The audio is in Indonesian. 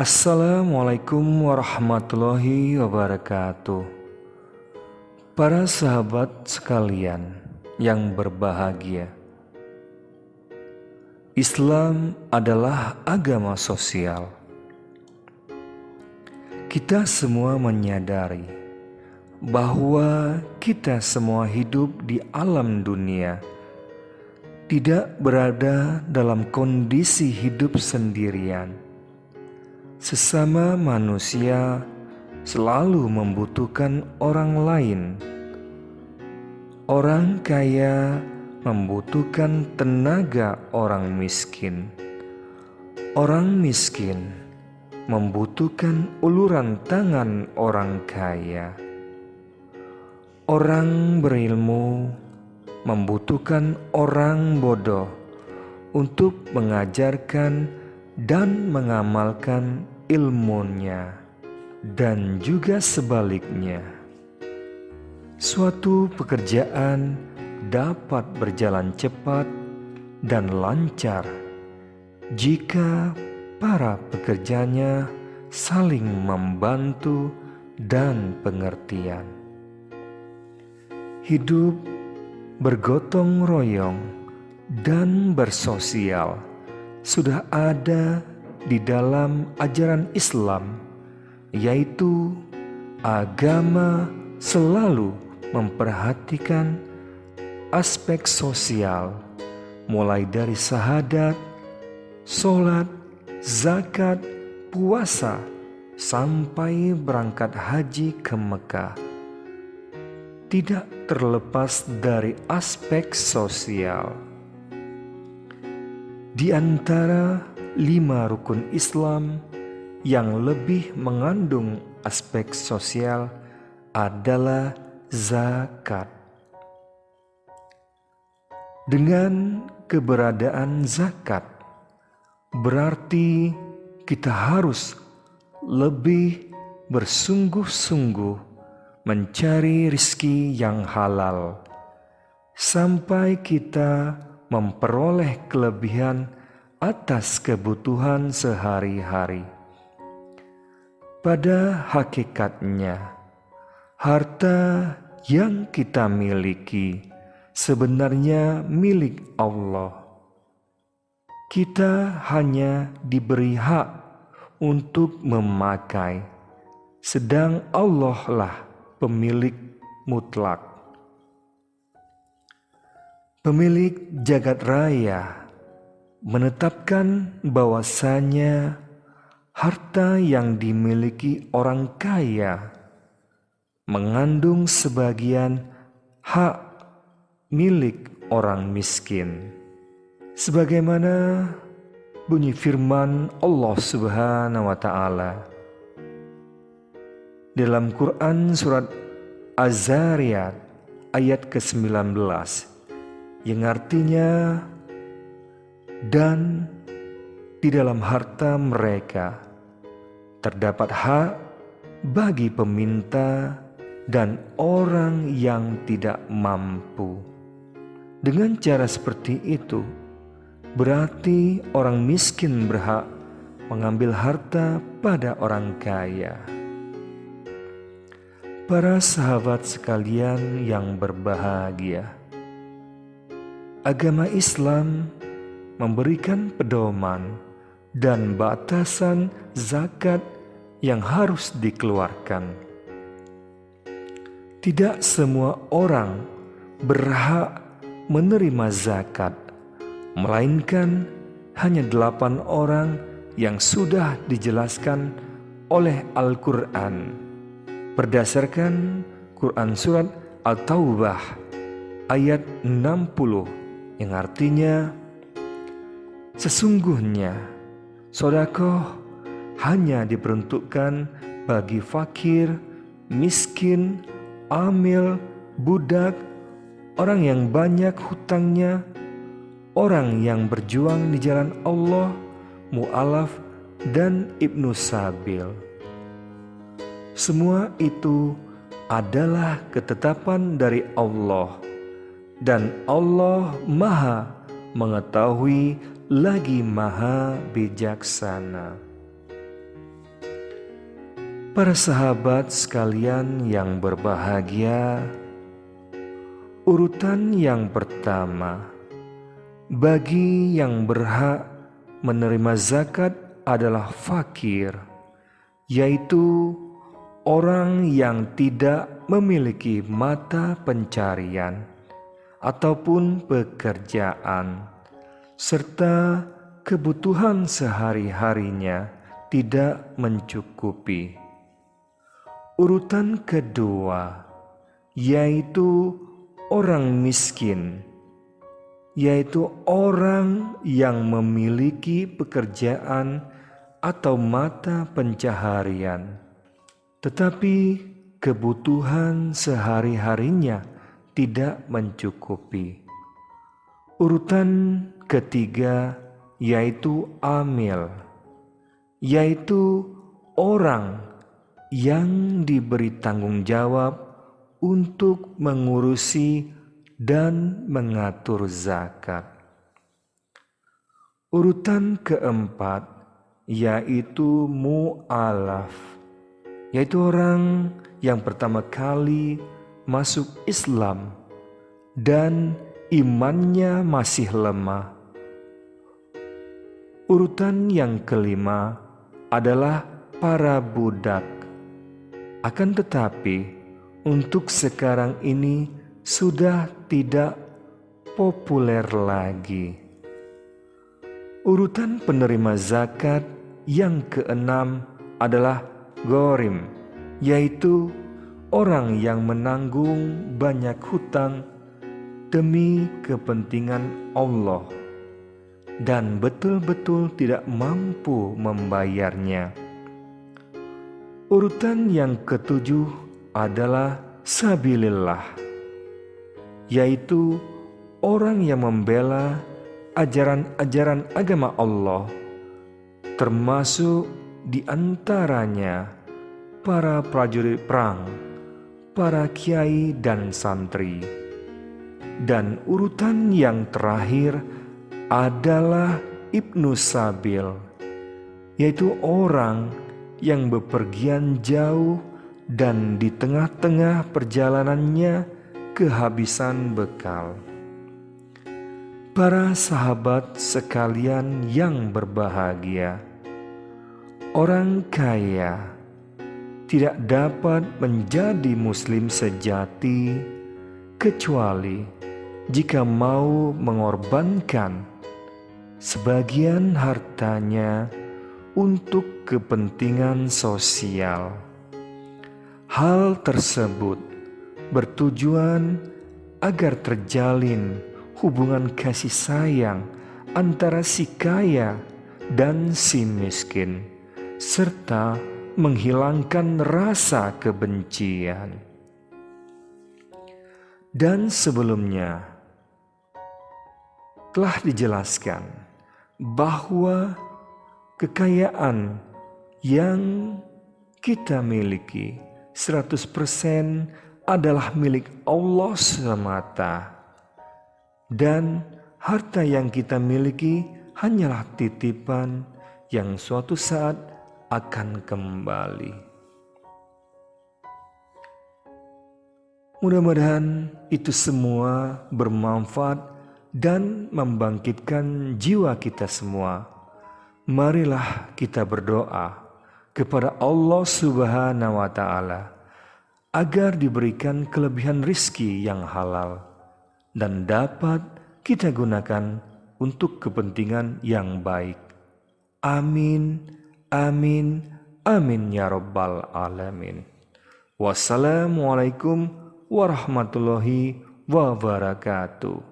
Assalamualaikum warahmatullahi wabarakatuh. Para sahabat sekalian yang berbahagia, Islam adalah agama sosial. Kita semua menyadari bahwa kita semua hidup di alam dunia, tidak berada dalam kondisi hidup sendirian. Sesama manusia selalu membutuhkan orang lain. Orang kaya membutuhkan tenaga orang miskin. Orang miskin membutuhkan uluran tangan orang kaya. Orang berilmu membutuhkan orang bodoh untuk mengajarkan dan mengamalkan ilmunya, dan juga sebaliknya. Suatu pekerjaan dapat berjalan cepat dan lancar jika para pekerjanya saling membantu dan pengertian. Hidup bergotong royong dan bersosial sudah ada di dalam ajaran Islam, yaitu agama selalu memperhatikan aspek sosial, mulai dari syahadat, sholat, zakat, puasa, sampai berangkat haji ke Mekah. Tidak terlepas dari aspek sosial. Di antara 5 rukun Islam yang lebih mengandung aspek sosial adalah zakat. Dengan keberadaan zakat, berarti kita harus lebih bersungguh-sungguh mencari rizki yang halal, sampai kita memperoleh kelebihan atas kebutuhan sehari-hari. Pada hakikatnya, harta yang kita miliki sebenarnya milik Allah. Kita hanya diberi hak untuk memakai, sedang Allah lah pemilik mutlak. Pemilik jagat raya menetapkan bahwasanya harta yang dimiliki orang kaya mengandung sebagian hak milik orang miskin. Sebagaimana bunyi firman Allah Subhanahu wa taala dalam Quran surat Az-Zariyat ayat ke-19, yang artinya, dan di dalam harta mereka terdapat hak bagi peminta dan orang yang tidak mampu. Dengan cara seperti itu, berarti orang miskin berhak mengambil harta pada orang kaya. Para sahabat sekalian yang berbahagia, agama Islam memberikan pedoman dan batasan zakat yang harus dikeluarkan. Tidak semua orang berhak menerima zakat, melainkan hanya 8 orang yang sudah dijelaskan oleh Al-Quran berdasarkan Quran surat At-Taubah ayat 60, yang artinya, sesungguhnya sedekah hanya diperuntukkan bagi fakir, miskin, amil, budak, orang yang banyak hutangnya, orang yang berjuang di jalan Allah, mu'alaf, dan ibnu sabil. Semua itu adalah ketetapan dari Allah, dan Allah Maha Mengetahui lagi Maha Bijaksana. Para sahabat sekalian yang berbahagia, urutan yang pertama, bagi yang berhak menerima zakat adalah fakir, yaitu orang yang tidak memiliki mata pencarian ataupun pekerjaan, serta kebutuhan sehari-harinya tidak mencukupi. Urutan kedua, yaitu orang miskin, yaitu orang yang memiliki pekerjaan atau mata pencaharian, tetapi kebutuhan sehari-harinya tidak mencukupi. Urutan ketiga, yaitu amil, yaitu orang yang diberi tanggung jawab untuk mengurusi dan mengatur zakat. Urutan keempat, yaitu mu'alaf, yaitu orang yang pertama kali masuk Islam dan imannya masih lemah. Urutan yang kelima adalah para budak. Akan tetapi, untuk sekarang ini sudah tidak populer lagi. Urutan penerima zakat yang keenam adalah ghorim, yaitu orang yang menanggung banyak hutang demi kepentingan Allah dan betul-betul tidak mampu membayarnya. Urutan yang ketujuh adalah sabilillah, yaitu orang yang membela ajaran-ajaran agama Allah, termasuk di antaranya para prajurit perang, para kiai dan santri. Dan urutan yang terakhir adalah Ibnu Sabil, yaitu orang yang bepergian jauh dan di tengah-tengah perjalanannya kehabisan bekal. Para sahabat sekalian yang berbahagia, orang kaya tidak dapat menjadi muslim sejati kecuali jika mau mengorbankan sebagian hartanya untuk kepentingan sosial. Hal tersebut bertujuan agar terjalin hubungan kasih sayang antara si kaya dan si miskin, serta menghilangkan rasa kebencian. Dan sebelumnya telah dijelaskan bahwa kekayaan yang kita miliki 100% adalah milik Allah semata, dan harta yang kita miliki hanyalah titipan yang suatu saat akan kembali. Mudah-mudahan itu semua bermanfaat dan membangkitkan jiwa kita semua. Marilah kita berdoa kepada Allah Subhanahu wa Ta'ala agar diberikan kelebihan rizki yang halal dan dapat kita gunakan untuk kepentingan yang baik. Amin, amin, amin ya rabbal alamin. Wassalamualaikum warahmatullahi wabarakatuh.